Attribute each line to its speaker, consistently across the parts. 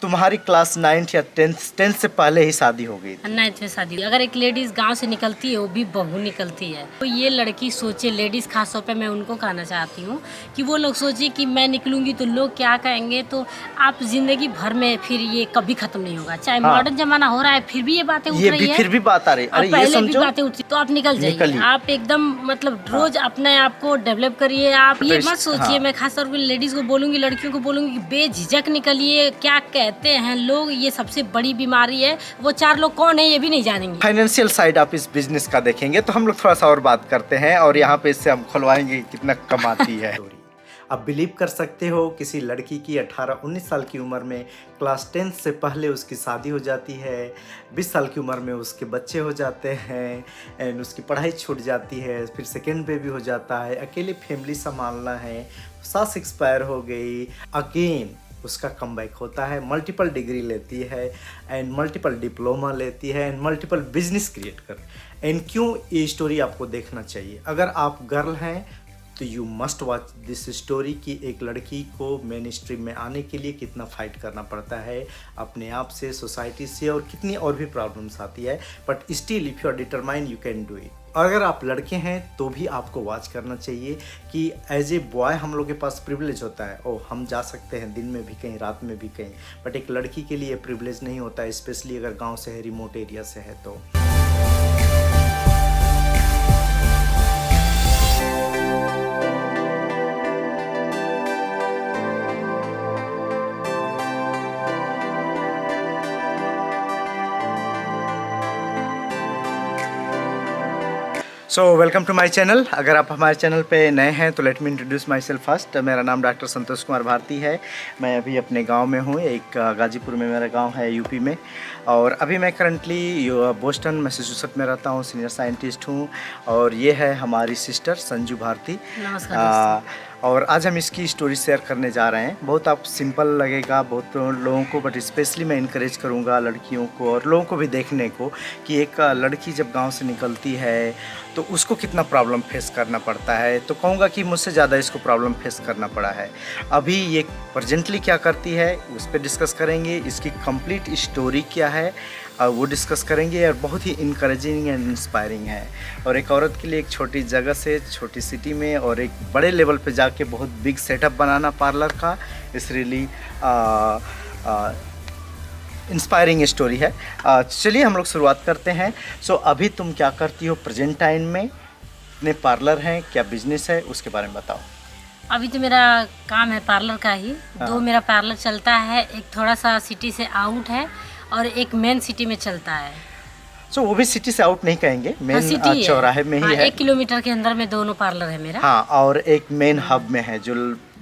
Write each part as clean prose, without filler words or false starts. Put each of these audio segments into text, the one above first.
Speaker 1: तुम्हारी class 9th या 10th से पहले ही शादी हो गई थी।
Speaker 2: 9th में शादी हुई। अगर एक लेडीज गांव से निकलती है वो भी बहू निकलती है, तो ये लड़की सोचे, लेडीज खास तौर पे मैं उनको कहना चाहती हूँ कि वो लोग सोचे कि मैं निकलूंगी तो लोग क्या कहेंगे, तो आप जिंदगी भर में फिर ये कभी खत्म नहीं होगा। चाहे मॉडर्न जमाना हो रहा है फिर भी ये बातें उठ रही है,
Speaker 1: फिर भी बात आ रही है। अरे ये
Speaker 2: पहले भी
Speaker 1: समझो,
Speaker 2: बातें उठती, तो आप निकल जाइए। आप एकदम मतलब रोज अपने आप को डेवलप करिए। आप ये मत सोचिए, मैं खास तौर पर लेडीज को बोलूंगी, लड़कियों को बोलूंगी कि बेझिझक निकलिए। क्या कहते हैं लोग, ये सबसे बड़ी बीमारी है। वो 4 लोग कौन है ये भी नहीं जानेंगे।
Speaker 1: फाइनेंशियल साइड आप इस बिजनेस का देखेंगे तो हम लोग थोड़ा सा और बात करते हैं और यहाँ पे इससे हम खुलवाएंगे कितना कमाती है। आप बिलीव कर सकते हो, किसी लड़की की 18-19 साल की उम्र में क्लास 10 से पहले उसकी शादी हो जाती है, 20 साल की उम्र में उसके बच्चे हो जाते हैं एंड उसकी पढ़ाई छूट जाती है, फिर सेकेंड बेबी हो जाता है, अकेले फैमिली संभालना है, सास एक्सपायर हो गई, अगेन उसका कमबैक होता है, मल्टीपल डिग्री लेती है एंड मल्टीपल डिप्लोमा लेती है एंड मल्टीपल बिजनेस क्रिएट कर। एंड क्यों ये स्टोरी आपको देखना चाहिए? अगर आप गर्ल हैं तो you must watch this story कि एक लड़की को मेन स्ट्रीम में आने के लिए कितना फाइट करना पड़ता है अपने आप से, सोसाइटी से, और कितनी और भी प्रॉब्लम्स आती है, but still if you are determined you can do it. और अगर आप लड़के हैं तो भी आपको वॉच करना चाहिए कि एज ए बॉय हम लोग के पास प्रिविलेज होता है, ओ हम जा सकते हैं दिन में भी कहीं, रात में भी कहीं, बट एक लड़की के लिए प्रिविलेज नहीं होता है, स्पेशली अगर गाँव से है, रिमोट एरिया से है तो। So welcome to my channel. अगर आप हमारे चैनल पे नए हैं तो let me introduce myself first. मेरा नाम डॉक्टर संतोष कुमार भारती है। मैं अभी अपने गांव में हूँ, एक गाजीपुर में मेरा गांव है यूपी में, और अभी मैं करंटली बोस्टन मैसेच्यूसेट्स में रहता हूँ, सीनियर साइंटिस्ट हूँ। और ये है हमारी सिस्टर संजू भारती।
Speaker 2: नमस्कार।
Speaker 1: और आज हम इसकी स्टोरी शेयर करने जा रहे हैं। बहुत आप सिंपल लगेगा बहुत लोगों को, बट स्पेशली मैं इनकरेज करूँगा लड़कियों को और लोगों को भी देखने को कि एक लड़की जब गांव से निकलती है तो उसको कितना प्रॉब्लम फेस करना पड़ता है। तो कहूँगा कि मुझसे ज़्यादा इसको प्रॉब्लम फेस करना पड़ा है। अभी ये प्रेजेंटली क्या करती है उस पर डिस्कस करेंगे, इसकी कंप्लीट स्टोरी क्या है वो डिस्कस करेंगे, और बहुत ही इनकरेजिंग एंड इंस्पायरिंग है। और एक औरत के लिए एक छोटी जगह से, छोटी सिटी में और एक बड़े लेवल पे जाके बहुत बिग सेटअप बनाना पार्लर का, इस रियली इंस्पायरिंग स्टोरी है। चलिए हम लोग शुरुआत करते हैं। सो अभी तुम क्या करती हो प्रेजेंट टाइम में? कितने पार्लर हैं, क्या बिजनेस है, उसके बारे में बताओ।
Speaker 2: अभी तो मेरा काम है पार्लर का ही। 2 मेरा पार्लर चलता है, एक थोड़ा सा सिटी से आउट है और एक मेन सिटी में चलता है।
Speaker 1: सो वो भी सिटी से आउट नहीं कहेंगे, मेन चौराहे में ही है।
Speaker 2: 1 किलोमीटर के अंदर में दोनों पार्लर है मेरा।
Speaker 1: हाँ, और एक मेन हब में है जो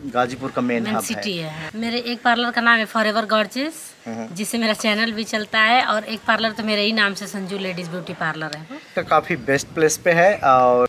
Speaker 1: गाजीपुर का मेन हब
Speaker 2: सिटी है। मेरे एक पार्लर का नाम है फॉरएवर गॉर्जियस, जिससे मेरा चैनल भी चलता है, और एक पार्लर तो मेरे ही नाम से संजू लेडीज ब्यूटी पार्लर है।
Speaker 1: तो काफी बेस्ट प्लेस पे है और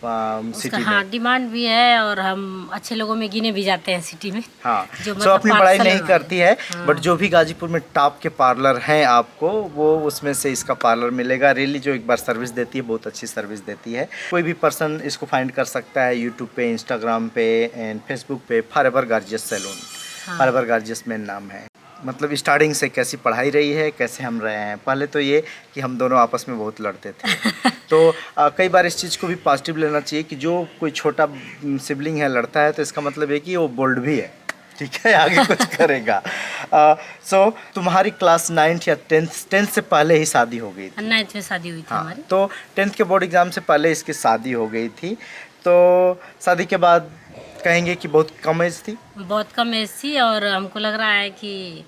Speaker 1: सिटी में।
Speaker 2: हाँ, डिमांड भी है और हम अच्छे लोगों में गिने भी जाते हैं सिटी में।
Speaker 1: हाँ,
Speaker 2: जो
Speaker 1: मतलब अपनी पढ़ाई नहीं करती है,
Speaker 2: हाँ।
Speaker 1: बट जो भी गाजीपुर में टॉप के पार्लर हैं आपको, वो उसमें से इसका पार्लर मिलेगा। रियली जो एक बार सर्विस देती है, बहुत अच्छी सर्विस देती है। कोई भी पर्सन इसको फाइंड कर सकता है यूट्यूब पे, इंस्टाग्राम पे एंड फेसबुक पे, forever gorgeous salon. Forever gorgeous main नाम है। मतलब स्टार्टिंग से कैसी पढ़ाई रही है, कैसे हम रहे हैं। पहले तो ये कि हम दोनों आपस में बहुत लड़ते थे तो कई बार इस चीज़ को भी पॉजिटिव लेना चाहिए कि जो कोई छोटा सिबलिंग है लड़ता है तो इसका मतलब है कि वो बोल्ड भी है, ठीक है, आगे कुछ करेगा। सो तुम्हारी क्लास 9th या 10th से पहले ही शादी हो गई थी?
Speaker 2: 9th में शादी हुई थी हमारी।
Speaker 1: तो 10th के बोर्ड एग्जाम से पहले इसकी शादी हो गई थी। तो शादी के बाद कहेंगे कि बहुत कम एज थी?
Speaker 2: बहुत कम एज थी, और हमको लग रहा है कि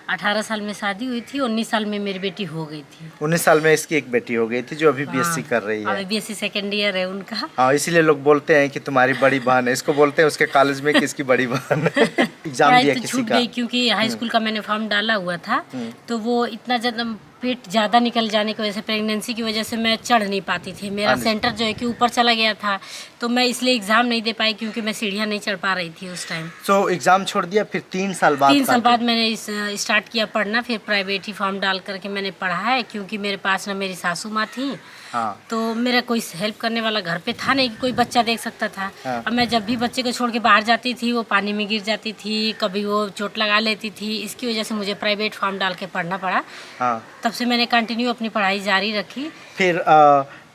Speaker 2: 18 साल में शादी हुई थी, 19 साल में मेरी बेटी हो गई थी।
Speaker 1: 19 साल में इसकी एक बेटी हो गई थी जो अभी बीएससी कर रही है।
Speaker 2: अभी बीएससी सेकेंड ईयर है उनका।
Speaker 1: हाँ, इसीलिए लोग बोलते हैं कि तुम्हारी बड़ी बहन है। इसको बोलते हैं उसके कॉलेज में कि इसकी बड़ी बहन है। एग्जाम दिया
Speaker 2: तो
Speaker 1: किसी
Speaker 2: छूट
Speaker 1: का?
Speaker 2: गई क्योंकि हाई स्कूल का मैंने फॉर्म डाला हुआ था, तो वो इतना ज़्यादा पेट ज़्यादा निकल जाने की वजह से, प्रेगनेंसी की वजह से मैं चढ़ नहीं पाती थी। मेरा सेंटर जो है कि ऊपर चला गया था, तो मैं इसलिए एग्ज़ाम नहीं दे पाई क्योंकि मैं सीढ़ियाँ नहीं चढ़ पा रही थी उस टाइम।
Speaker 1: तो एग्ज़ाम छोड़ दिया, फिर 3 साल बाद
Speaker 2: 3 साल बाद मैंने स्टार्ट किया पढ़ना, फिर प्राइवेट ही फॉर्म डाल करके मैंने पढ़ा है, क्योंकि मेरे पास ना मेरी सासू माँ थी।
Speaker 1: हाँ।
Speaker 2: तो मेरा कोई हेल्प करने वाला घर पे था नहीं कि कोई बच्चा देख सकता था।
Speaker 1: हाँ।
Speaker 2: अब मैं जब भी बच्चे को छोड़ के बाहर जाती थी, वो पानी में गिर जाती थी, कभी वो चोट लगा लेती थी। इसकी वजह से मुझे प्राइवेट फॉर्म डाल के पढ़ना पड़ा।
Speaker 1: हाँ।
Speaker 2: तब से मैंने कंटिन्यू अपनी पढ़ाई जारी रखी।
Speaker 1: फिर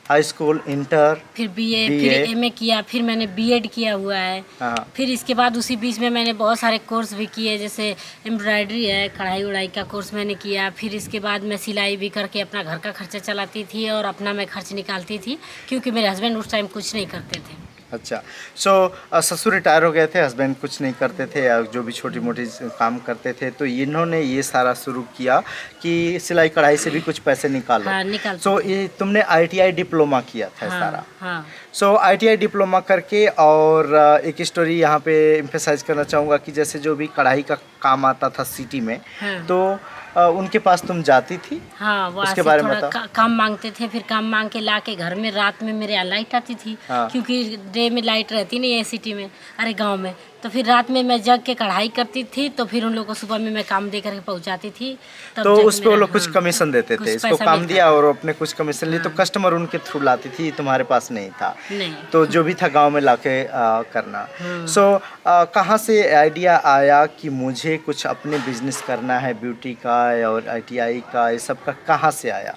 Speaker 1: हाई स्कूल, इंटर,
Speaker 2: फिर बीए, फिर एमए किया, फिर मैंने बीएड किया हुआ है।
Speaker 1: हाँ।
Speaker 2: फिर इसके बाद उसी बीच में मैंने बहुत सारे कोर्स भी किए, जैसे एम्ब्रॉयडरी है, कढ़ाई उढ़ाई का कोर्स मैंने किया। फिर इसके बाद मैं सिलाई भी करके अपना घर का खर्चा चलाती थी और अपना मैं खर्च निकालती थी, क्योंकि मेरे हस्बैंड उस टाइम कुछ नहीं करते थे।
Speaker 1: अच्छा। सो ससुर रिटायर हो गए थे, हस्बैंड कुछ नहीं करते थे या जो भी छोटी मोटी काम करते थे, तो इन्होंने ये सारा शुरू किया कि सिलाई कढ़ाई से भी कुछ पैसे निकालो।
Speaker 2: हाँ, निकाल।
Speaker 1: सो ये तुमने ITI डिप्लोमा किया था सारा।
Speaker 2: हाँ।
Speaker 1: सो ITI डिप्लोमा करके, और एक स्टोरी यहाँ पे एम्फेसाइज करना चाहूँगा कि जैसे जो भी कढ़ाई का काम आता था सिटी में,
Speaker 2: हाँ।
Speaker 1: तो उनके पास तुम जाती थी?
Speaker 2: हाँ, वो
Speaker 1: उसके बारे में
Speaker 2: थोड़ा
Speaker 1: बताओ।
Speaker 2: काम मांगते थे, फिर काम मांग के ला के घर में रात में मेरे यहाँ लाइट आती थी।
Speaker 1: हाँ।
Speaker 2: क्योंकि डे में लाइट रहती नहीं है सिटी में, अरे गांव में। तो फिर रात में मैं जग के कढ़ाई करती थी, तो फिर उन लोगों को सुबह में मैं काम दे करके पहुंचाती थी। तब
Speaker 1: तो
Speaker 2: जाके
Speaker 1: उस पे वो
Speaker 2: मेरा,
Speaker 1: लोग कुछ
Speaker 2: हाँ,
Speaker 1: कमीशन देते
Speaker 2: कुछ
Speaker 1: थे, इसको
Speaker 2: पैसा
Speaker 1: काम
Speaker 2: मिलता
Speaker 1: दिया
Speaker 2: था।
Speaker 1: और अपने कुछ कमीशन लिए, तो कस्टमर उनके थ्रू लाती थी, तुम्हारे पास नहीं था।
Speaker 2: नहीं।
Speaker 1: तो जो भी था गांव में लाके करना। सो कहाँ से आइडिया आया कि मुझे कुछ अपने बिजनेस करना है, ब्यूटी का और ITI का, ये सब का कहाँ से आया?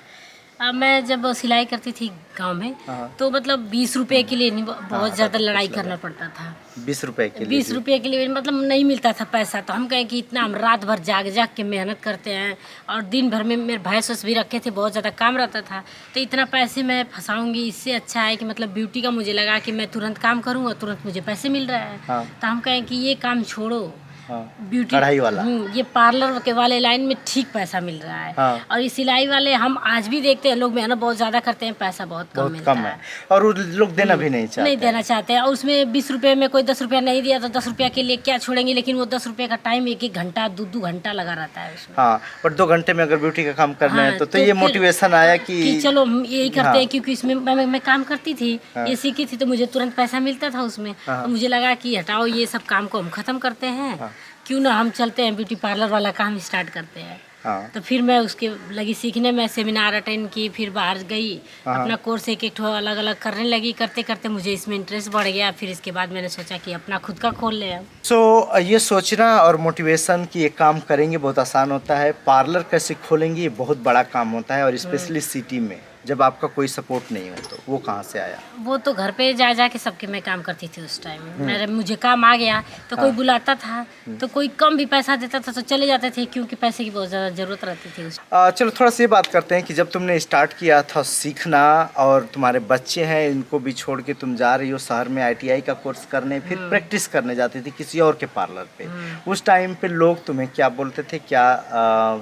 Speaker 2: मैं जब सिलाई करती थी गांव में,
Speaker 1: हाँ।
Speaker 2: तो मतलब 20 रुपए के लिए नहीं, बहुत ज़्यादा
Speaker 1: हाँ,
Speaker 2: लड़ाई
Speaker 1: कुछ
Speaker 2: करना पड़ता था।
Speaker 1: 20 रुपए के लिए?
Speaker 2: 20 रुपये के लिए मतलब नहीं मिलता था पैसा। तो हम कहें कि इतना हम रात भर जाग जाग के मेहनत करते हैं, और दिन भर में मेरे भैंस वैस भी रखे थे, बहुत ज़्यादा काम रहता था, तो इतना पैसे मैं फंसाऊंगी, इससे अच्छा है कि मतलब ब्यूटी का मुझे लगा कि मैं तुरंत काम करूँगा, तुरंत मुझे पैसे मिल रहा है।
Speaker 1: हाँ।
Speaker 2: तो हम कहें कि ये काम छोड़ो,
Speaker 1: हाँ।
Speaker 2: ब्यूटी
Speaker 1: कढ़ाई वाला।
Speaker 2: ये पार्लर के वाले लाइन में ठीक पैसा मिल रहा है।
Speaker 1: हाँ।
Speaker 2: और ये सिलाई वाले हम आज भी देखते हैं, लोग मेहनत बहुत ज़्यादा करते हैं, पैसा बहुत कम मिलता
Speaker 1: है, और वो लोग देना भी नहीं चाहते।
Speaker 2: नहीं देना चाहते हैं। और उसमें 20 रुपये में कोई 10 रुपया नहीं दिया तो 10 रुपया के लिए क्या छोड़ेंगे, लेकिन वो 10 रुपये का टाइम 1-1 घंटा 2-2 घंटा लगा रहता है उसमें।
Speaker 1: हाँ, पर 2 घंटे में अगर ब्यूटी का काम करना है
Speaker 2: हाँ,
Speaker 1: तो ये
Speaker 2: फिर
Speaker 1: मोटिवेशन आया कि
Speaker 2: चलो हम यही करते
Speaker 1: हाँ।
Speaker 2: हैं, क्योंकि इसमें मैं काम करती थी, ये सीखी थी, तो मुझे तुरंत पैसा मिलता था उसमें। तो मुझे लगा कि हटाओ ये सब काम को हम ख़त्म करते हैं, क्यों ना हम चलते हैं ब्यूटी पार्लर वाला काम स्टार्ट करते हैं।
Speaker 1: हाँ।
Speaker 2: तो फिर मैं उसके लगी सीखने में, सेमिनार अटेंड की, फिर बाहर गई, अपना कोर्स एक एक अलग अलग करने लगी। करते करते मुझे इसमें इंटरेस्ट बढ़ गया। फिर इसके बाद मैंने सोचा कि अपना खुद का खोल ले।
Speaker 1: सो ये सोचना और मोटिवेशन कि ये काम करेंगे बहुत आसान होता है, पार्लर कैसे खोलेंगे ये बहुत बड़ा काम होता है, और स्पेशली सिटी में जब आपका कोई सपोर्ट नहीं हो, तो वो कहाँ से आया?
Speaker 2: वो तो घर पे जा जा के सबके मैं काम करती थी उस टाइम। मेरे मुझे काम आ गया तो कोई बुलाता था, तो कोई कम भी पैसा देता था तो चले जाते थे, क्योंकि पैसे की बहुत ज़्यादा ज़रूरत रहती थी उस।
Speaker 1: चलो थोड़ा सा ये बात करते हैं कि जब तुमने स्टार्ट किया था सीखना, और तुम्हारे बच्चे हैं, इनको भी छोड़ के तुम जा रही हो शहर में ITI का कोर्स करने, फिर प्रैक्टिस करने जाती थी किसी और के पार्लर पे, उस टाइम पे लोग तुम्हें क्या बोलते थे, क्या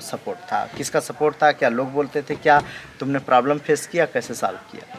Speaker 1: सपोर्ट था, किसका सपोर्ट था, क्या लोग बोलते थे, क्या तुमने प्रॉब्लम फेस किया, कैसे सॉल्व किया?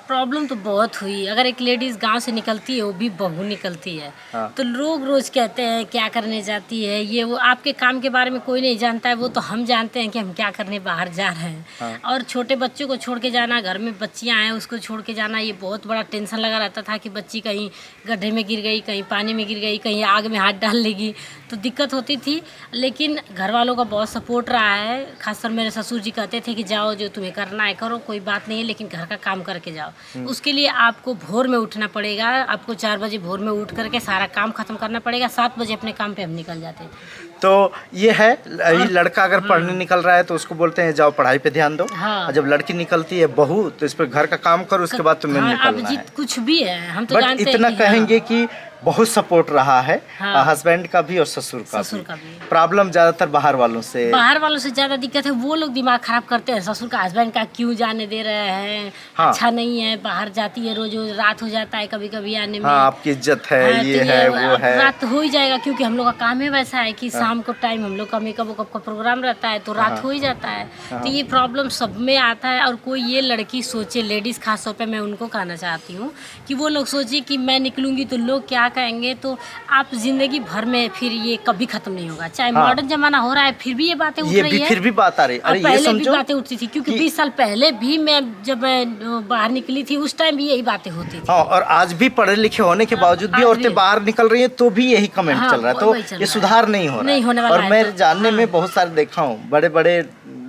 Speaker 2: प्रॉब्लम तो बहुत हुई। अगर एक लेडीज़ गांव से निकलती है, वो भी बहू निकलती है, तो लोग रोज़ कहते हैं क्या करने जाती है, ये वो। आपके काम के बारे में कोई नहीं जानता है, वो तो हम जानते हैं कि हम क्या करने बाहर जा रहे हैं। और छोटे बच्चों को छोड़ के जाना, घर में बच्चियां हैं उसको छोड़ के जाना, ये बहुत बड़ा टेंशन लगा रहता था कि बच्ची कहीं गड्ढे में गिर गई, कहीं पानी में गिर गई, कहीं आग में हाथ डाल लेगी, तो दिक्कत होती थी। लेकिन घर वालों का बहुत सपोर्ट रहा है। खासकर मेरे ससुर जी कहते थे कि जाओ, जो तुम्हें करना है करो, कोई बात नहीं है, लेकिन घर का काम करके जाओ। उसके लिए आपको भोर में उठना पड़ेगा, आपको 4 बजे भोर में उठ करके सारा काम खत्म करना पड़ेगा। 7 बजे अपने काम पे हम निकल जाते थे।
Speaker 1: तो ये है, ये लड़का अगर पढ़ने निकल रहा है तो उसको बोलते हैं जाओ पढ़ाई पे ध्यान दो।
Speaker 2: हाँ।
Speaker 1: और जब लड़की निकलती है बहू, तो इस पे घर का काम करो, उसके बाद तुम्हें निकलना है।
Speaker 2: कुछ भी है, हम तो
Speaker 1: बट
Speaker 2: जानते हैं
Speaker 1: इतना
Speaker 2: कि
Speaker 1: कहेंगे कि बहुत सपोर्ट रहा है,
Speaker 2: हाँ।
Speaker 1: हस्बैंड का भी और ससुर का भी। प्रॉब्लम ज्यादातर बाहर वालों से
Speaker 2: ज़्यादा दिक्कत है। वो लोग दिमाग खराब करते हैं, ससुर का हस्बैंड का क्यों जाने दे रहे हैं,
Speaker 1: हाँ।
Speaker 2: अच्छा नहीं है, बाहर जाती है रोज रोज, रात हो जाता है कभी कभी आने में।
Speaker 1: हाँ, आपकी इज्जत है,
Speaker 2: हाँ,
Speaker 1: ये
Speaker 2: तो
Speaker 1: है वो है।
Speaker 2: रात हो ही जाएगा, क्योंकि हम लोग का काम है वैसा है कि शाम को टाइम हम लोग का मेकअप वेकअप का प्रोग्राम रहता है, तो रात हो ही जाता है। तो ये प्रॉब्लम सब में आता है। और कोई ये लड़की सोचे, लेडीज़ खास तौर पे मैं उनको कहना चाहती हूँ कि वो लोग सोचे कि मैं निकलूंगी तो लोग क्या कहेंगे तो आप जिंदगी भर में फिर ये कभी खत्म नहीं होगा। चाहे
Speaker 1: हाँ।
Speaker 2: मॉडर्न जमाना हो रहा है फिर भी ये बातें उठ
Speaker 1: ये
Speaker 2: रही
Speaker 1: भी
Speaker 2: है।
Speaker 1: फिर भी बात आ रही है।
Speaker 2: और
Speaker 1: अरे ये
Speaker 2: पहले भी
Speaker 1: समझो
Speaker 2: बातें उठती थी, क्योंकि 20 साल पहले भी जब मैं बाहर निकली थी उस टाइम भी यही बातें होती थी।
Speaker 1: हाँ, और आज भी पढ़े लिखे होने के बावजूद भी
Speaker 2: आज
Speaker 1: औरतें
Speaker 2: भी।
Speaker 1: बाहर निकल रही हैं तो भी यही कमेंट
Speaker 2: हाँ,
Speaker 1: चल रहा है। तो
Speaker 2: वही चल
Speaker 1: ये
Speaker 2: रहा है।
Speaker 1: सुधार नहीं हो रहा
Speaker 2: नहीं
Speaker 1: है।
Speaker 2: होने वाला
Speaker 1: और
Speaker 2: है
Speaker 1: मैं
Speaker 2: तो।
Speaker 1: जानने में
Speaker 2: हाँ।
Speaker 1: बहुत सारे देखा हूँ, बड़े बड़े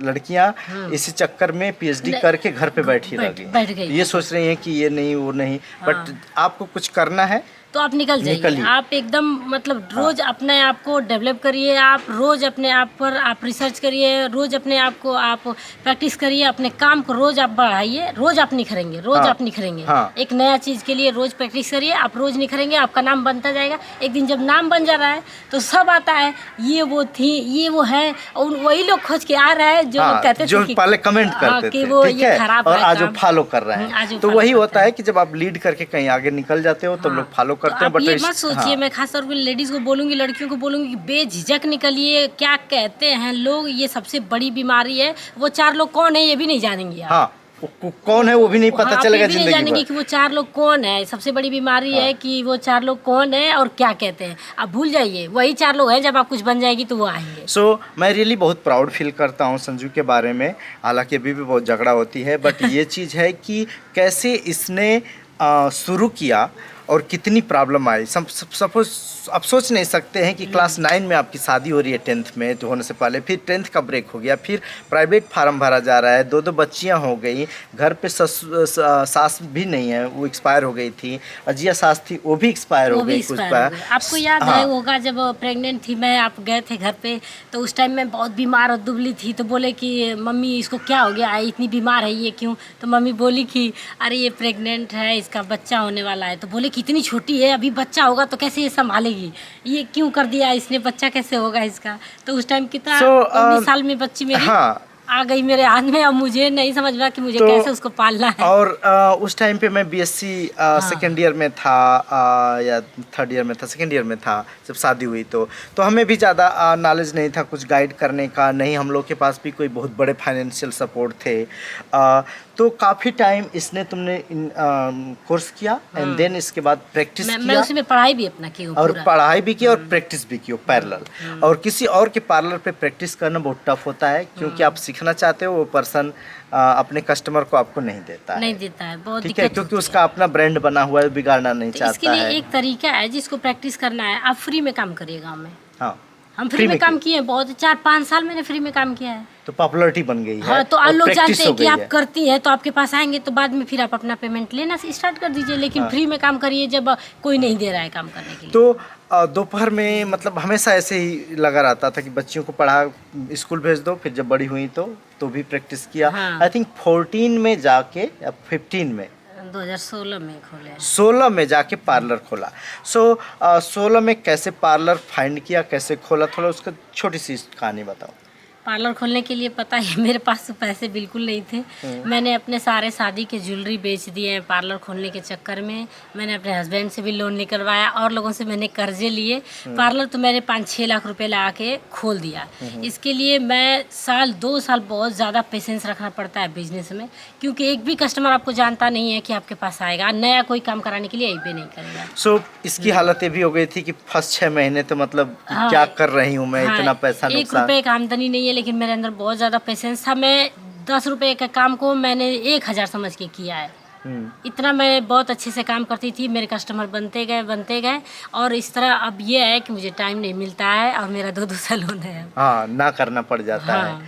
Speaker 1: लड़कियां इसी चक्कर में पीएचडी
Speaker 2: नहीं,
Speaker 1: करके घर पे बैठी रह
Speaker 2: बैठ
Speaker 1: गई।
Speaker 2: गई।
Speaker 1: ये सोच रही हैं कि ये नहीं वो नहीं, बट आपको कुछ करना है
Speaker 2: तो आप निकल
Speaker 1: निकलिए।
Speaker 2: जाइए। आप एकदम मतलब रोज अपने आप को डेवलप करिए, आप रोज अपने आप पर आप रिसर्च करिए, रोज अपने आप को आप प्रैक्टिस करिए, अपने काम को रोज आप बढ़ाइए, रोज आप निखरेंगे, रोज
Speaker 1: हाँ,
Speaker 2: आप निखरेंगे।
Speaker 1: हाँ।
Speaker 2: एक नया चीज़ के लिए रोज प्रैक्टिस करिए, आप रोज निखरेंगे, आपका नाम बनता जाएगा। एक दिन जब नाम बन जा रहा है तो सब आता है, ये वो थी, ये वो है, और वही लोग खोज के आ रहे हैं जो
Speaker 1: हाँ,
Speaker 2: कहते
Speaker 1: जो
Speaker 2: थे कि
Speaker 1: पहले कमेंट करते
Speaker 2: कि
Speaker 1: थे,
Speaker 2: वो
Speaker 1: ठीक
Speaker 2: ये
Speaker 1: है,
Speaker 2: खराब
Speaker 1: और
Speaker 2: है
Speaker 1: आज वो
Speaker 2: काम।
Speaker 1: फॉलो कर रहे
Speaker 2: आज वो
Speaker 1: हैं। तो
Speaker 2: follow
Speaker 1: वही
Speaker 2: करते
Speaker 1: होता
Speaker 2: हैं।
Speaker 1: है कि जब आप लीड करके कहीं आगे निकल जाते हो तो लोग फॉलो करते हैं।
Speaker 2: आप ये
Speaker 1: बट
Speaker 2: मत सोचिए,
Speaker 1: हाँ,
Speaker 2: मैं खास तौर पे लेडीज़ को बोलूँगी, लड़कियों को बोलूँगी कि बेझिझक निकलिए। क्या कहते हैं लोग, ये सबसे बड़ी बीमारी है। वो 4 लोग कौन है ये भी नहीं जानेंगी आप।
Speaker 1: हाँ, कौन है वो भी नहीं
Speaker 2: हाँ,
Speaker 1: पता
Speaker 2: आप
Speaker 1: चलेगा
Speaker 2: ये भी नहीं
Speaker 1: जिंदगी
Speaker 2: जानेंगे
Speaker 1: भर।
Speaker 2: कि वो 4 लोग कौन है। सबसे बड़ी बीमारी है कि वो 4 लोग कौन है और क्या कहते हैं। आप भूल जाइए, वही 4 लोग हैं, जब आप कुछ बन जाएगी तो वो आएंगे।
Speaker 1: सो मैं रियली बहुत प्राउड फील करता हूँ संजू के बारे में। हालांकि अभी भी बहुत झगड़ा होती है, बट ये चीज़ है कि कैसे इसने शुरू किया और कितनी प्रॉब्लम आई। सपोज आप सोच नहीं सकते हैं कि क्लास 9 में आपकी शादी हो रही है, 10th में तो होने से पहले, फिर 10th का ब्रेक हो गया, फिर प्राइवेट फार्म भरा जा रहा है, 2 बच्चियां हो गई, घर पे सास भी नहीं है, वो एक्सपायर हो गई थी, अजिया सास थी वो भी एक्सपायर हो
Speaker 2: वो भी
Speaker 1: गई कुछ
Speaker 2: एक्सपायर हो गए। आपको याद है होगा जब प्रेग्नेंट थी मैं, आप गए थे घर पे, तो उस टाइम मैं बहुत बीमार और दुबली थी। तो बोले कि मम्मी इसको क्या हो गया, इतनी बीमार है ये क्यों? तो मम्मी बोली कि अरे ये प्रेग्नेंट है, इसका बच्चा होने वाला है। तो बोले कि इतनी छोटी है, अभी बच्चा होगा तो कैसे ये संभालेगी, ये क्यों कर दिया इसने, बच्चा कैसे होगा इसका? तो उस टाइम कितना 19 साल में बच्ची मेरी आ गई मेरे हाथ में। अब मुझे नहीं समझ में कि मुझे कैसे उसको पालना है।
Speaker 1: और उस टाइम पे मैं बीएससी सेकेंड ईयर में था, या थर्ड ईयर में था, सेकेंड ईयर में था जब शादी हुई। तो हमें भी ज़्यादा नॉलेज नहीं था कुछ गाइड करने का, नहीं हम लोग के पास भी कोई बहुत बड़े फाइनेंशियल सपोर्ट थे। तो काफ़ी टाइम इसने तुमने कोर्स किया एंड देन इसके बाद प्रैक्टिस किया।
Speaker 2: मैं उसमें पढ़ाई भी अपना की
Speaker 1: और पढ़ाई भी की और प्रैक्टिस भी की पैरेलल। और किसी और के पार्लर पे प्रैक्टिस करना बहुत टफ होता है, क्योंकि आप सीखना चाहते हो, वो पर्सन अपने कस्टमर को आपको नहीं देता है।
Speaker 2: नहीं देता है, बहुत
Speaker 1: ठीक है,
Speaker 2: दिक्कत
Speaker 1: क्योंकि
Speaker 2: होती
Speaker 1: उसका अपना ब्रांड बना हुआ है, बिगाड़ना नहीं
Speaker 2: है।
Speaker 1: चाहता
Speaker 2: इसके लिए
Speaker 1: है।
Speaker 2: एक तरीका है, जिसको प्रैक्टिस करना है आप फ्री में काम करिए गाँव में।
Speaker 1: हाँ,
Speaker 2: हम फ्री में काम किए, बहुत 4-5 साल मैंने फ्री में काम किया है।
Speaker 1: तो पॉपुलरिटी बन गई है।
Speaker 2: हाँ, तो
Speaker 1: और
Speaker 2: लोग
Speaker 1: practice
Speaker 2: जानते हैं
Speaker 1: हो
Speaker 2: कि
Speaker 1: गई
Speaker 2: आप
Speaker 1: है।
Speaker 2: करती हैं, तो आपके पास आएंगे, तो बाद में फिर आप अपना पेमेंट लेना स्टार्ट कर दीजिए। लेकिन फ्री में काम करिए जब कोई नहीं दे रहा है काम करने के लिए।
Speaker 1: तो दोपहर में मतलब हमेशा ऐसे ही लगा रहता था कि बच्चियों को पढ़ा स्कूल भेज दो, फिर जब बड़ी हुई तो भी प्रैक्टिस किया।
Speaker 2: हाँ।
Speaker 1: आई थिंक 14 में जाके या 15 में
Speaker 2: 2016 में खोले हैं।
Speaker 1: 16 में जाके पार्लर खोला। 16 में कैसे पार्लर फाइंड किया, कैसे खोला, थोड़ा उसका छोटी सी कहानी बताओ।
Speaker 2: पार्लर खोलने के लिए पता है मेरे पास तो पैसे बिल्कुल नहीं थे। मैंने अपने सारे शादी के ज्वेलरी बेच दिए हैं पार्लर खोलने के चक्कर में। मैंने अपने हस्बैंड से भी लोन निकलवाया और लोगों से मैंने कर्जे लिए। पार्लर तो मैंने 5-6 लाख रुपए लगा के खोल दिया। इसके लिए मैं 2 साल बहुत ज़्यादा पेशेंस रखना पड़ता है बिजनेस में, क्योंकि एक भी कस्टमर आपको जानता नहीं है कि आपके पास आएगा। नया कोई काम कराने के लिए ये भी नहीं करेगा।
Speaker 1: इसकी हालत ये भी हो गई थी कि फर्स्ट 6 महीने तो मतलब क्या कर रही हूँ मैं, इतना पैसा
Speaker 2: 1 रुपये का आमदनी नहीं है, लेकिन मेरे अंदर बहुत ज़्यादा पेशेंस था। मैं 10 रुपये का काम को मैंने 1000 समझ के किया है। इतना मैं बहुत अच्छे से काम करती थी, मेरे कस्टमर बनते गए और इस तरह अब ये है कि मुझे टाइम नहीं मिलता है और मेरा 2 सैलून है।
Speaker 1: हाँ, ना करना पड़ जाता है।
Speaker 2: हाँ।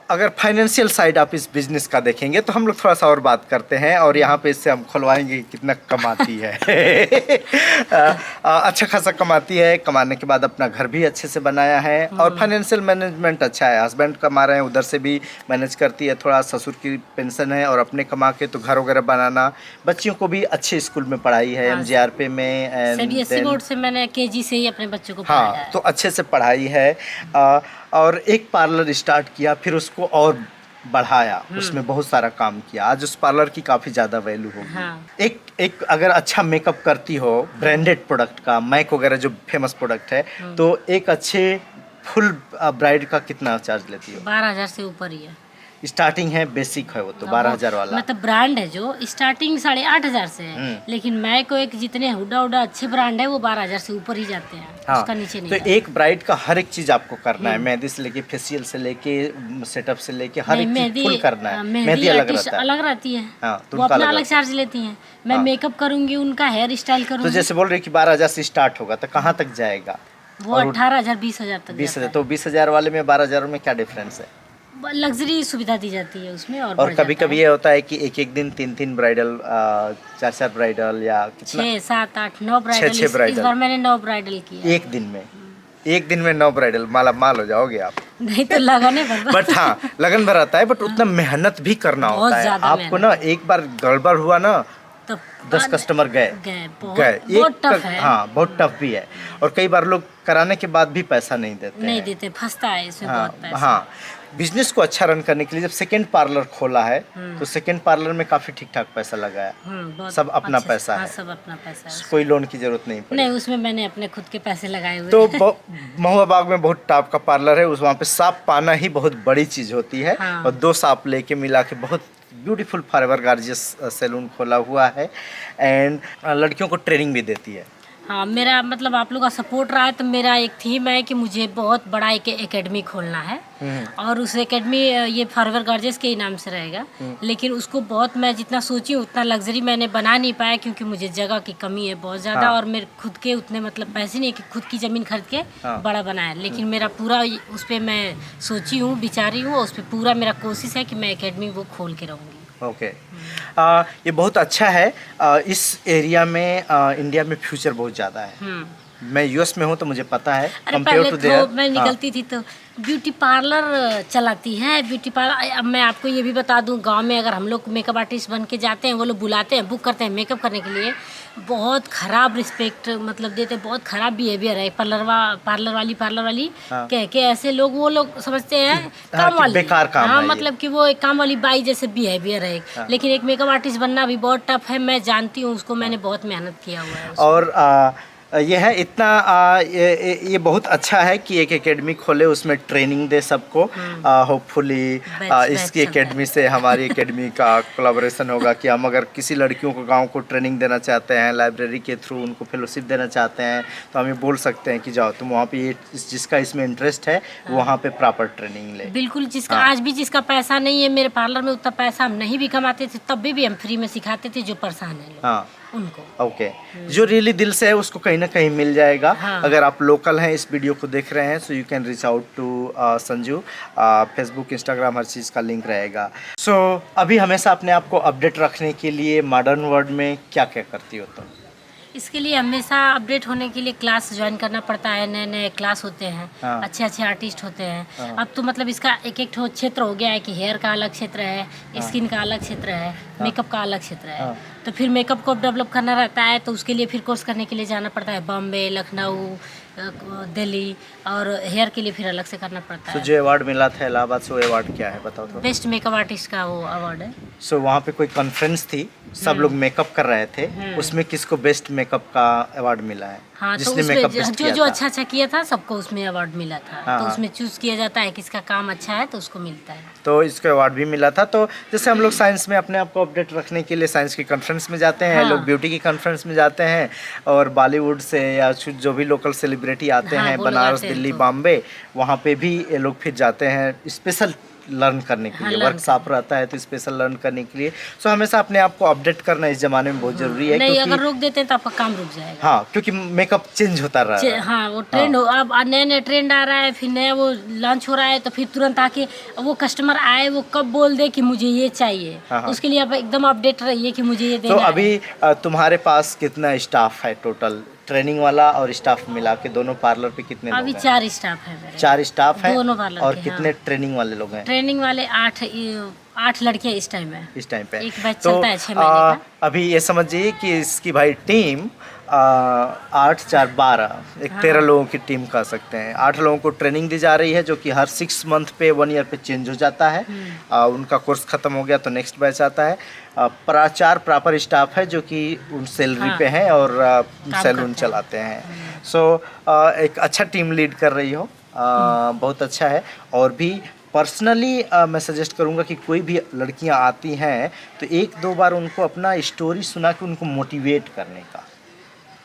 Speaker 1: अगर फाइनेंशियल साइड आप इस बिजनेस का देखेंगे तो हम लोग थोड़ा सा और बात करते हैं, और यहाँ पे इससे हम खुलवाएंगे कि कितना कमाती है। अच्छा खासा कमाती है, कमाने के बाद अपना घर भी अच्छे से बनाया है और फाइनेंशियल मैनेजमेंट अच्छा है। हस्बैंड कमा रहे हैं, उधर से भी मैनेज करती है, थोड़ा ससुर की पेंशन है और अपने कमा के तो घर वगैरह बनाना। बच्चियों को भी अच्छे स्कूल में पढ़ाई है, MGRP में,
Speaker 2: CBSE बोर्ड से मैंने KG से ही अपने बच्चों को पढ़ाया है।
Speaker 1: तो अच्छे से पढ़ाई है। और एक पार्लर स्टार्ट किया, फिर उसको और बढ़ाया, उसमें बहुत सारा काम किया। आज उस पार्लर की काफ़ी ज़्यादा वैल्यू होगी।
Speaker 2: हाँ।
Speaker 1: एक अगर अच्छा मेकअप करती हो, ब्रांडेड प्रोडक्ट का, मैक वगैरह जो फेमस प्रोडक्ट है, तो एक अच्छे फुल ब्राइड का कितना चार्ज लेती हो?
Speaker 2: 12,000 से ऊपर ही है।
Speaker 1: स्टार्टिंग है, बेसिक है वो तो 12,000 वाला।
Speaker 2: मतलब ब्रांड है जो स्टार्टिंग 8,500 से है, लेकिन मैं को एक जितने हुडा हुडा अच्छे ब्रांड है वो 12,000 से ऊपर ही जाते हैं।
Speaker 1: हाँ,
Speaker 2: उसका नीचे नहीं
Speaker 1: तो
Speaker 2: जाता।
Speaker 1: एक ब्राइड का हर एक चीज आपको करना है, मेहंदी से लेके फेशियल से लेके सेटअप से लेके हर एक चीज फुल करना है। मेहंदी अलग
Speaker 2: आर्टिस्ट
Speaker 1: रहता है।
Speaker 2: अलग रहती है,
Speaker 1: हाँ, तो
Speaker 2: वो
Speaker 1: उनका
Speaker 2: अपना
Speaker 1: अलग
Speaker 2: अलग
Speaker 1: रहता है।
Speaker 2: चार्ज लेती हैं। मैं मेकअप करूंगी, उनका हेयर स्टाइल
Speaker 1: तो
Speaker 2: करूंगी,
Speaker 1: जैसे बोल रहे कि 12,000 से स्टार्ट होगा, तो कहाँ तक जाएगा?
Speaker 2: वो 18,000 20,000 तक
Speaker 1: 20,000। तो 20,000 वाले में 12,000 में क्या डिफरेंस है?
Speaker 2: लग्जरी सुविधा दी जाती है उसमें। और
Speaker 1: और कभी कभी ये होता है कि एक एक दिन 3-3 ब्राइडल, 4-4 ब्राइडल या कितना,
Speaker 2: 6, 7, 8, 9 ब्राइडल।
Speaker 1: 6
Speaker 2: इस
Speaker 1: ब्राइडल
Speaker 2: बार मैंने 9 ब्राइडल किया।
Speaker 1: एक दिन में। एक दिन में 9 ब्राइडल, माला माल हो जाओगे आप।
Speaker 2: नहीं तो लगाने भर
Speaker 1: बट हाँ, लगन भर आता है, बट उतना मेहनत भी करना
Speaker 2: बहुत
Speaker 1: होता है
Speaker 2: ज्यादा
Speaker 1: आपको ना। एक बार गड़बड़ हुआ ना,
Speaker 2: तो
Speaker 1: 10 कस्टमर गए।
Speaker 2: बहुत टफ है।
Speaker 1: हाँ, बहुत टफ भी है। और कई बार लोग कराने के बाद भी पैसा नहीं देते
Speaker 2: नहीं
Speaker 1: हैं।
Speaker 2: देते, फंसता है इसमें
Speaker 1: हाँ,
Speaker 2: बहुत पैसा।
Speaker 1: हाँ। बिजनेस को अच्छा रन करने के लिए जब सेकंड पार्लर खोला है, तो सेकंड पार्लर में काफी ठीक ठाक पैसा लगाया।
Speaker 2: बहुत
Speaker 1: सब अपना
Speaker 2: अच्छे से-
Speaker 1: पैसा
Speaker 2: हाँ,
Speaker 1: है,
Speaker 2: सब अपना पैसा है।
Speaker 1: कोई लोन की जरूरत नहीं पड़ी।
Speaker 2: नहीं, उसमें मैंने अपने खुद के पैसे लगाए हुए
Speaker 1: तो
Speaker 2: हैं।
Speaker 1: महुआ बाग में बहुत टॉप का पार्लर है, उस वहाँ पे साप पाना ही बहुत बड़ी चीज़ होती है।
Speaker 2: हाँ।
Speaker 1: और 2 साप लेके मिला के बहुत ब्यूटीफुल फॉरएवर गार्जियस सैलून खोला हुआ है। एंड लड़कियों को ट्रेनिंग भी देती है।
Speaker 2: हाँ, मेरा मतलब आप लोग का सपोर्ट रहा है, तो मेरा एक थीम है कि मुझे बहुत बड़ा एक एकेडमी खोलना है। और उस एकेडमी ये फॉरएवर गॉर्जियस के ही नाम से रहेगा। लेकिन उसको बहुत, मैं जितना सोची उतना लग्जरी मैंने बना नहीं पाया, क्योंकि मुझे जगह की कमी है बहुत ज़्यादा।
Speaker 1: हाँ।
Speaker 2: और मेरे खुद के उतने मतलब पैसे नहीं कि खुद की ज़मीन खरीद के
Speaker 1: हाँ।
Speaker 2: बड़ा बनाया। लेकिन मेरा पूरा उस पर मैं सोची हूँ, विचारी हूँ, उस पर पूरा मेरा कोशिश है कि मैं एकेडमी वो खोल के रहूँगी।
Speaker 1: ओके। ये बहुत अच्छा है। इस एरिया में इंडिया में फ्यूचर बहुत ज़्यादा है। मैं यूएस में हूँ तो मुझे पता है।
Speaker 2: अरे
Speaker 1: कंपेयर
Speaker 2: पहले
Speaker 1: टू
Speaker 2: तो
Speaker 1: देयर,
Speaker 2: मैं निकलती थी तो ब्यूटी पार्लर चलाती हैं। ब्यूटी पार्लर, अब मैं आपको ये भी बता दूं, गांव में अगर हम लोग मेकअप आर्टिस्ट बन के जाते हैं, वो लोग बुलाते हैं, बुक करते हैं मेकअप करने के लिए, बहुत ख़राब रिस्पेक्ट मतलब देते हैं, बहुत ख़राब बिहेवियर है। पार्लर वाली
Speaker 1: हाँ।
Speaker 2: कह के ऐसे लोग, वो लोग समझते हैं
Speaker 1: हाँ,
Speaker 2: काम
Speaker 1: कि
Speaker 2: वाली,
Speaker 1: बेकार काम
Speaker 2: हाँ,
Speaker 1: है ये।
Speaker 2: मतलब कि वो एक काम वाली बाई जैसे बिहेवियर है। लेकिन एक मेकअप आर्टिस्ट बनना भी बहुत टफ है, मैं जानती हूँ उसको, मैंने बहुत मेहनत किया हुआ है उसको।
Speaker 1: और ये है इतना, ये बहुत अच्छा है कि एक एकेडमी खोले, उसमें ट्रेनिंग दे सबको। होपफुली इसकी
Speaker 2: चलता
Speaker 1: एकेडमी से हमारी एकेडमी का कोलैबोरेशन होगा कि हम अगर किसी लड़कियों को गांव को ट्रेनिंग देना चाहते हैं, लाइब्रेरी के थ्रू उनको फेलोशिप देना चाहते हैं, तो हमें बोल सकते हैं कि जाओ तुम वहाँ पे, जिसका इसमें इंटरेस्ट है वहाँ पे प्रॉपर ट्रेनिंग ले।
Speaker 2: बिल्कुल, जिसका आज भी जिसका पैसा नहीं है, मेरे पार्लर में उतना पैसा हम नहीं भी कमाते थे, तब भी हम फ्री में सिखाते थे, जो परेशान है लोग,
Speaker 1: हाँ,
Speaker 2: उनको।
Speaker 1: ओके। जो रियली दिल से है उसको कहीं ना कहीं मिल जाएगा।
Speaker 2: हाँ।
Speaker 1: अगर आप लोकल हैं, इस वीडियो को देख रहे हैं, so you can reach out to Sanju. Facebook, Instagram, हर चीज़ का लिंक रहेगा। सो अभी हमेशा अपने आप को अपडेट रखने के लिए मॉडर्न वर्ल्ड में क्या क्या करती हो तुम?
Speaker 2: इसके लिए हमेशा अपडेट होने के लिए क्लास ज्वाइन करना पड़ता है, नए नए क्लास होते हैं।
Speaker 1: हाँ।
Speaker 2: अच्छे अच्छे आर्टिस्ट होते हैं।
Speaker 1: हाँ।
Speaker 2: अब तो मतलब इसका एक एक क्षेत्र हो गया है कि हेयर का अलग क्षेत्र है, स्किन का अलग क्षेत्र है, मेकअप का अलग क्षेत्र है।
Speaker 1: हाँ।
Speaker 2: तो फिर मेकअप को डेवलप करना रहता है, तो उसके लिए फिर कोर्स करने के लिए जाना पड़ता है बॉम्बे, लखनऊ, दिल्ली, और हेयर के लिए फिर अलग से करना पड़ता
Speaker 1: सो
Speaker 2: है।
Speaker 1: जो अवार्ड मिला था इलाहाबाद से, वो अवार्ड क्या है बताओ तो?
Speaker 2: बेस्ट मेकअप आर्टिस्ट का वो अवार्ड है।
Speaker 1: सो वहाँ पे कोई कॉन्फ्रेंस थी, सब लोग मेकअप कर रहे थे, उसमें किसको बेस्ट मेकअप का अवार्ड मिला है?
Speaker 2: हाँ, तो
Speaker 1: जिसने
Speaker 2: उसमें
Speaker 1: मेकअप बेस्ट
Speaker 2: जो
Speaker 1: किया
Speaker 2: जो
Speaker 1: था।
Speaker 2: अच्छा अच्छा किया था सबको उसमें अवार्ड मिला था।
Speaker 1: हाँ,
Speaker 2: तो
Speaker 1: हाँ।
Speaker 2: उसमें चूज किया जाता है किसका काम अच्छा है, तो उसको मिलता है।
Speaker 1: तो इसको अवार्ड भी मिला था। तो जैसे हम लोग साइंस में अपने आप को अपडेट रखने के लिए साइंस की कॉन्फ्रेंस में जाते हैं,
Speaker 2: हाँ।
Speaker 1: लोग ब्यूटी की कॉन्फ्रेंस में जाते हैं, और बॉलीवुड से या जो भी लोकल सेलिब्रिटी आते
Speaker 2: हाँ,
Speaker 1: हैं,
Speaker 2: वो लोग
Speaker 1: बनारस,
Speaker 2: आते हैं
Speaker 1: दिल्ली,
Speaker 2: तो।
Speaker 1: बॉम्बे, वहाँ पे भी ये लोग फिर जाते हैं स्पेशल लर्न करने के
Speaker 2: हाँ,
Speaker 1: लिए।
Speaker 2: learn
Speaker 1: वर्कशॉप रहता है तो स्पेशल लर्न करने के लिए। सो हमेशा अपने आप को अपडेट करना इस ज़माने में बहुत ज़रूरी है।
Speaker 2: नहीं,
Speaker 1: क्योंकि
Speaker 2: अगर रोक देते हैं तो आपका काम रुक जाएगा।
Speaker 1: हाँ, क्योंकि मेकअप चेंज होता रहा है।
Speaker 2: हाँ, वो ट्रेंड हो, अब नया नया ट्रेंड आ रहा है, फिर नया वो लॉन्च हो रहा है, तो फिर तुरंत आके वो कस्टमर आए, वो कब बोल दे कि मुझे ये चाहिए।
Speaker 1: हाँ, हाँ।
Speaker 2: उसके लिए आप एकदम अपडेट रहिए कि मुझे ये
Speaker 1: तो
Speaker 2: देना है।
Speaker 1: अभी तुम्हारे पास कितना स्टाफ है टोटल? ट्रेनिंग वाला और स्टाफ मिला के दोनों पार्लर पे कितने
Speaker 2: अभी
Speaker 1: लोग हैं?
Speaker 2: 4 स्टाफ है मेरे।
Speaker 1: 4 स्टाफ हैं।
Speaker 2: दोनों पार्लर
Speaker 1: और
Speaker 2: के,
Speaker 1: कितने
Speaker 2: हाँ।
Speaker 1: ट्रेनिंग वाले लोग हैं
Speaker 2: ट्रेनिंग वाले 8 लड़कियां इस टाइम है।
Speaker 1: इस टाइम पे?
Speaker 2: एक बैच
Speaker 1: तो
Speaker 2: चलता है 6 महीने का।
Speaker 1: अभी ये समझिए कि इसकी भाई टीम 8, 4, 12, एक 13 लोगों की टीम कह सकते हैं। 8 लोगों को ट्रेनिंग दी जा रही है, जो कि हर 6 मंथ पे, 1 ईयर पे चेंज हो जाता है। उनका कोर्स खत्म हो गया तो नेक्स्ट बैच आता है। 4 प्रॉपर स्टाफ है जो कि उन सैलरी
Speaker 2: हाँ।
Speaker 1: पे हैं और सैलून
Speaker 2: करते हैं।
Speaker 1: चलाते हैं। सो एक अच्छा टीम लीड कर रही हो, बहुत अच्छा है। और भी पर्सनली मैं सजेस्ट करूँगा कि कोई भी लड़कियां आती हैं तो एक दो बार उनको अपना स्टोरी सुना के उनको मोटिवेट करने का,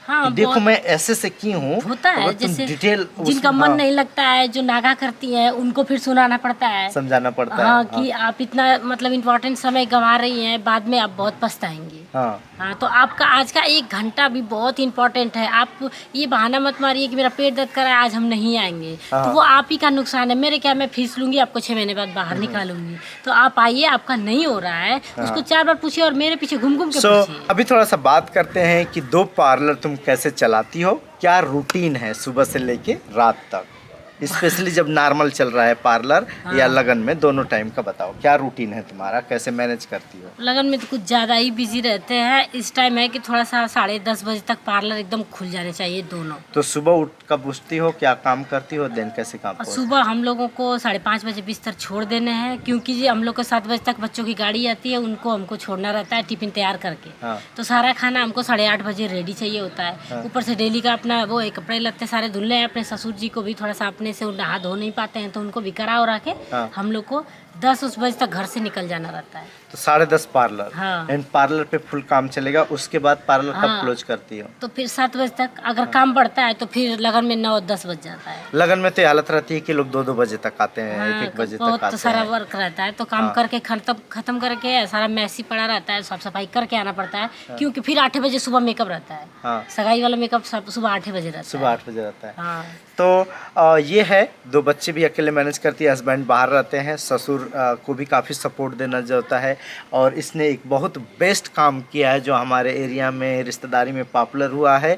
Speaker 2: हाँ,
Speaker 1: कि देखो
Speaker 2: बहुत
Speaker 1: मैं ऐसे से की हूँ,
Speaker 2: होता है।
Speaker 1: अगर तुम
Speaker 2: जैसे
Speaker 1: डिटेल
Speaker 2: जिनका मन नहीं लगता है, जो नागा करती है, उनको फिर सुनाना पड़ता है।
Speaker 1: समझाना पड़ता
Speaker 2: हाँ,
Speaker 1: है।
Speaker 2: कि आप इतना मतलब इम्पोर्टेंट समय गंवा रही हैं, बाद में आप बहुत पछताएंगी।
Speaker 1: हाँ
Speaker 2: हाँ, तो आपका आज का 1 घंटा भी बहुत इम्पोर्टेंट है। आप ये बहाना मत मारिए कि मेरा पेट दर्द कर रहा है, आज हम नहीं आएंगे।
Speaker 1: हाँ।
Speaker 2: तो वो आप ही का नुकसान है। मेरे क्या, मैं फीस लूंगी, आपको 6 महीने बाद बाहर निकालूंगी। तो आप आइए, आपका नहीं हो रहा है, उसको 4 बार पूछिए और मेरे पीछे घूम घूम के
Speaker 1: सो
Speaker 2: पूछिए।
Speaker 1: अभी थोड़ा सा बात करते हैं कि 2 पार्लर तुम कैसे चलाती हो, क्या रूटीन है सुबह से लेके रात तक, स्पेशली जब नॉर्मल चल रहा है पार्लर या लगन में, दोनों टाइम का बताओ क्या रूटीन है तुम्हारा, कैसे मैनेज करती हो?
Speaker 2: लगन में तो कुछ ज़्यादा ही बिजी रहते हैं। इस टाइम है कि थोड़ा सा 10:30 बजे तक पार्लर एकदम खुल जाने चाहिए दोनों।
Speaker 1: तो सुबह उठ कब उठती हो, क्या काम करती हो, दिन कैसे काम
Speaker 2: और
Speaker 1: करती
Speaker 2: सुबह हम लोगों को 5:30 बजे बिस्तर छोड़ देने हैं, क्योंकि जी हम लोग को 7 बजे तक बच्चों की गाड़ी आती है, उनको हमको छोड़ना रहता है टिफिन तैयार करके।
Speaker 1: हाँ।
Speaker 2: तो सारा खाना हमको 8:30 बजे रेडी चाहिए होता है।
Speaker 1: हाँ।
Speaker 2: ऊपर से डेली का अपना वो कपड़े लत्ते सारे धुलने हैं। अपने ससुर जी को भी थोड़ा सा अपने से नहा धो नहीं पाते हैं, तो उनको भी करा और रखे
Speaker 1: हाँ।
Speaker 2: हम लोग को 10 बजे तक घर से निकल जाना रहता है।
Speaker 1: तो 10:30 पार्लर,
Speaker 2: हाँ।
Speaker 1: एंड पार्लर पे फुल काम चलेगा, उसके बाद पार्लर कब
Speaker 2: हाँ।
Speaker 1: क्लोज करती हो?
Speaker 2: तो फिर 7 बजे तक अगर काम बढ़ता है तो फिर लगन में 9-10 बज जाता है।
Speaker 1: लगन में तो ये हालत रहती है कि लोग 2-2 बजे तक आते हैं,
Speaker 2: हाँ,
Speaker 1: 1-1 बजे तक
Speaker 2: बहुत
Speaker 1: आते
Speaker 2: सारा
Speaker 1: हैं।
Speaker 2: वर्क रहता है, तो काम
Speaker 1: हाँ।
Speaker 2: करके खत्म करके सारा मैसी पड़ा रहता है, साफ सफाई करके आना पड़ता है। क्योंकि फिर 8 बजे सुबह मेकअप रहता है।
Speaker 1: हाँ।
Speaker 2: सगाई वाला मेकअप सुबह 8 बजे रहता
Speaker 1: सुबह
Speaker 2: है।
Speaker 1: 8 बजे रहता है।
Speaker 2: हाँ।
Speaker 1: तो ये है, 2 बच्चे भी अकेले मैनेज करती है, हस्बैंड बाहर रहते हैं, ससुर को भी काफ़ी सपोर्ट देना होता है। और इसने एक बहुत बेस्ट काम किया है जो हमारे एरिया में रिश्तेदारी में पॉपुलर हुआ है,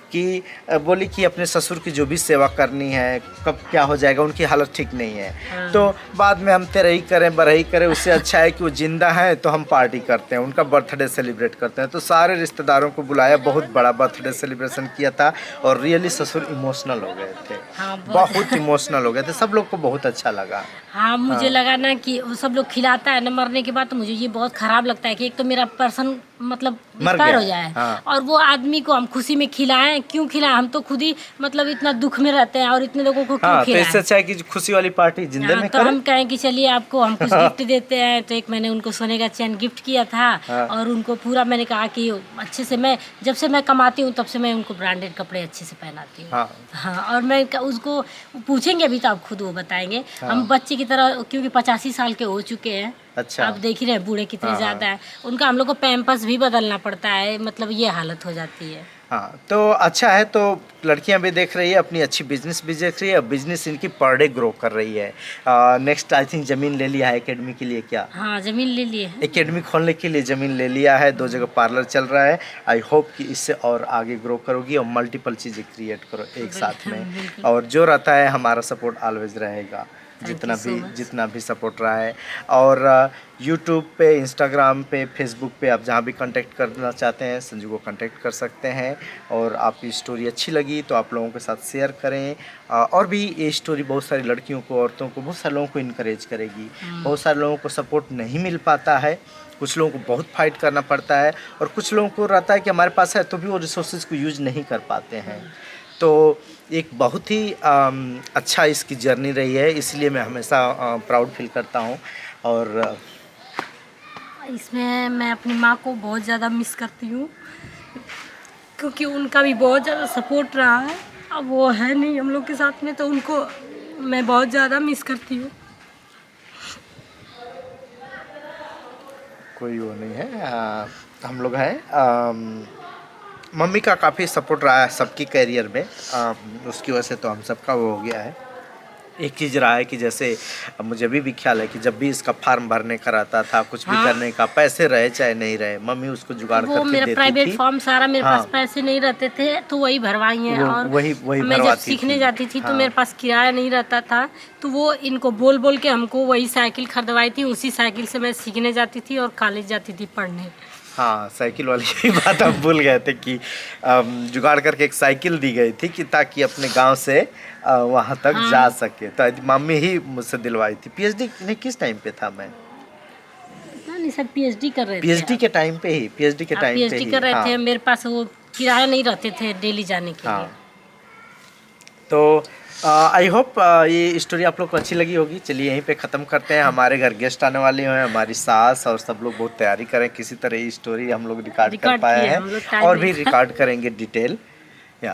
Speaker 1: कि बोली कि अपने ससुर की जो भी सेवा करनी है, कब क्या हो जाएगा, उनकी हालत ठीक नहीं है।
Speaker 2: हाँ।
Speaker 1: तो बाद में हम तेरही करें बरही करें, उससे अच्छा है कि वो जिंदा है तो हम पार्टी करते हैं, उनका बर्थडे सेलिब्रेट करते हैं। तो सारे रिश्तेदारों को बुलाया, बहुत बड़ा बर्थडे सेलिब्रेशन किया था, और रियली ससुर इमोशनल हो गए थे।
Speaker 2: हाँ,
Speaker 1: बहुत इमोशनल हो गए थे, सब लोग को बहुत अच्छा लगा।
Speaker 2: हाँ, मुझे लगा ना कि वो सब लोग खिलाता है ना मरने के बाद, तो मुझे ये बहुत खराब लगता है कि एक तो मेरा पर्सन मतलब
Speaker 1: मर
Speaker 2: एक्सपायर
Speaker 1: गया।
Speaker 2: हो जाए।
Speaker 1: हाँ।
Speaker 2: और वो आदमी को हम खुशी में खिलाएं, क्यों खिलाएं? हम तो खुद ही मतलब इतना दुख में रहते हैं और इतने लोगों को क्यों
Speaker 1: हाँ, तो
Speaker 2: खिलाएं?
Speaker 1: इससे अच्छा है कि खुशी वाली पार्टी जिंदे
Speaker 2: हाँ,
Speaker 1: में
Speaker 2: तो
Speaker 1: करें।
Speaker 2: हम कहें कि चलिए आपको हम कुछ गिफ्ट देते हैं। तो एक मैंने उनको सोने का चैन गिफ्ट किया था।
Speaker 1: हाँ।
Speaker 2: और उनको पूरा मैंने कहा कि अच्छे से, मैं जब से मैं कमाती हूँ तब से मैं उनको ब्रांडेड कपड़े अच्छे से पहनाती हूँ।
Speaker 1: हाँ।
Speaker 2: हाँ, और मैं उसको पूछेंगे अभी तो आप खुद वो बताएंगे। हम बच्चे की तरह, क्योंकि 85 साल के हो चुके हैं।
Speaker 1: अच्छा।
Speaker 2: आप देख ही रहे हैं बूढ़े कितने
Speaker 1: हाँ,
Speaker 2: ज़्यादा है, उनका हम लोग को पैम्पर्स भी बदलना पड़ता है, मतलब ये हालत हो जाती है।
Speaker 1: हाँ, तो अच्छा है, तो लड़कियां भी देख रही है, अपनी अच्छी बिजनेस भी देख रही है, बिजनेस इनकी पर डे ग्रो कर रही है। नेक्स्ट आई थिंक ज़मीन ले लिया है एकेडमी के लिए, क्या?
Speaker 2: हाँ, ज़मीन ले लिए हैं।
Speaker 1: एकेडमी खोलने के लिए ज़मीन ले लिया है, 2 जगह पार्लर चल रहा है। आई होप कि इससे और आगे ग्रो करोगी और मल्टीपल चीज़ें क्रिएट करो एक साथ में।
Speaker 2: बिल्कुल।
Speaker 1: और जो रहता है, हमारा सपोर्ट ऑलवेज रहेगा,
Speaker 2: Thank you so much.
Speaker 1: जितना भी सपोर्ट रहा है। और यूट्यूब पे, इंस्टाग्राम पे, फेसबुक पे आप जहाँ भी कांटेक्ट करना चाहते हैं संजू को कांटेक्ट कर सकते हैं। और आपकी स्टोरी अच्छी लगी तो आप लोगों के साथ शेयर करें। और भी ये स्टोरी बहुत सारी लड़कियों को, औरतों को, बहुत सारे लोगों को इनकरेज करेगी। बहुत सारे लोगों को सपोर्ट नहीं मिल पाता है, कुछ लोगों को बहुत फाइट करना पड़ता है, और कुछ लोगों को रहता है कि हमारे पास है तो भी वो रिसोर्सेज को यूज नहीं कर पाते हैं। तो एक बहुत ही अच्छा इसकी जर्नी रही है, इसलिए मैं हमेशा प्राउड फील करता हूँ। और
Speaker 2: इसमें मैं अपनी माँ को बहुत ज़्यादा मिस करती हूँ, क्योंकि उनका भी बहुत ज़्यादा सपोर्ट रहा है। अब वो है नहीं हम लोग के साथ में, तो उनको मैं बहुत ज़्यादा मिस करती हूँ।
Speaker 1: कोई वो नहीं है, हम लोग हैं। मम्मी का काफ़ी सपोर्ट रहा है सबकी करियर में, उसकी वजह से तो हम सबका वो हो गया है। एक चीज़ रहा है कि जैसे मुझे भी ख्याल है कि जब भी इसका फार्म भरने का रहता था, कुछ भी
Speaker 2: हाँ।
Speaker 1: करने का, पैसे रहे चाहे नहीं रहे, मम्मी उसको जुगाड़
Speaker 2: वो
Speaker 1: करके
Speaker 2: मेरा
Speaker 1: देती
Speaker 2: प्राइवेट
Speaker 1: थी।
Speaker 2: फॉर्म सारा मेरे
Speaker 1: हाँ।
Speaker 2: पास पैसे नहीं रहते थे, तो वही भरवाई हैं। और
Speaker 1: वही
Speaker 2: मैं जब
Speaker 1: भरवाती
Speaker 2: सीखने
Speaker 1: थी।
Speaker 2: जाती थी तो
Speaker 1: हाँ।
Speaker 2: मेरे पास किराया नहीं रहता था, तो वो इनको बोल बोल के हमको वही साइकिल खरीदवाई थी। उसी साइकिल से मैं सीखने जाती थी और कॉलेज जाती थी पढ़ने।
Speaker 1: हाँ, साइकिल वाली ही बात आप भूल गए थे कि जुगाड़ करके एक साइकिल दी गई थी कि ताकि अपने गांव से वहाँ तक
Speaker 2: हाँ।
Speaker 1: जा सके। तो मम्मी ही मुझसे दिलवाई थी। पीएचडी नहीं, किस टाइम पे था मैं?
Speaker 2: नहीं सर, पीएचडी कर रहे थे।
Speaker 1: पीएचडी के टाइम पे ही, पीएचडी के टाइम पे
Speaker 2: पीएचडी
Speaker 1: ही।
Speaker 2: कर रहे
Speaker 1: हाँ।
Speaker 2: थे, मेरे पास वो किराया नहीं रहते थे डेली जाने के
Speaker 1: हाँ।
Speaker 2: लिए।
Speaker 1: तो आई होप ये स्टोरी आप लोग को अच्छी लगी होगी। चलिए यहीं पे ख़त्म करते हैं। हमारे घर गेस्ट आने वाले हैं, हमारी सास और सब लोग बहुत तैयारी करें, किसी तरह ये स्टोरी हम लोग रिकॉर्ड कर पाए
Speaker 2: किए,
Speaker 1: हैं
Speaker 2: हम लोग टाइम
Speaker 1: और भी
Speaker 2: नहीं था।
Speaker 1: रिकॉर्ड करेंगे डिटेल या